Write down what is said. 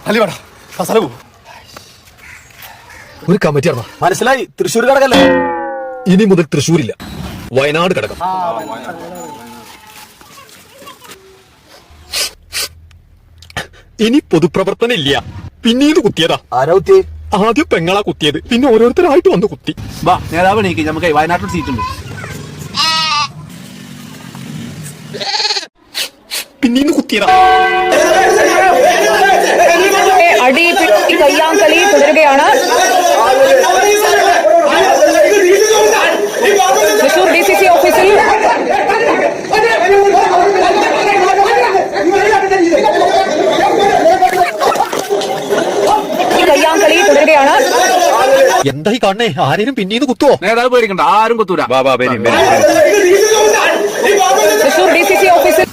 അല്ലി വേണ്ട സ്ഥലം പോകും. ഒരു കമ്മിറ്റി ഇറങ്ങാം. മനസ്സിലായി. തൃശ്ശൂർ കിടക്കല്ലേ? ഇനി മുതൽ തൃശ്ശൂരില്ല, വയനാട് കിടക്കാം. ഇനി പൊതുപ്രവർത്തനം ഇല്ല. പിന്നീട് കുത്തിയതാ. ആരാ കുത്തിയേ? ആദ്യം പെങ്ങളാ കുത്തിയത്, പിന്നെ ഓരോരുത്തരായിട്ട് വന്ന് കുത്തി. വാ നേതാവ് എണീക്ക്, നമുക്ക് വയനാട്ടിൽ സീറ്റ് ഉണ്ട്. പിന്നീന്ന് കുത്തിയതാ. അടി പിടി കയ്യാങ്കളി തുടരുകയാണ്. തൃശൂർ DCC ഓഫീസിൽ കയ്യാങ്കളി തുടരുകയാണ്. എന്തായി കാണണേ? ആരെയും പിന്നീന്ന് കുത്തുവോ? നേതാവ് പേടിക്കണ്ട, ആരും കുത്തൂല. തൃശൂർ DCC ഓഫീസിൽ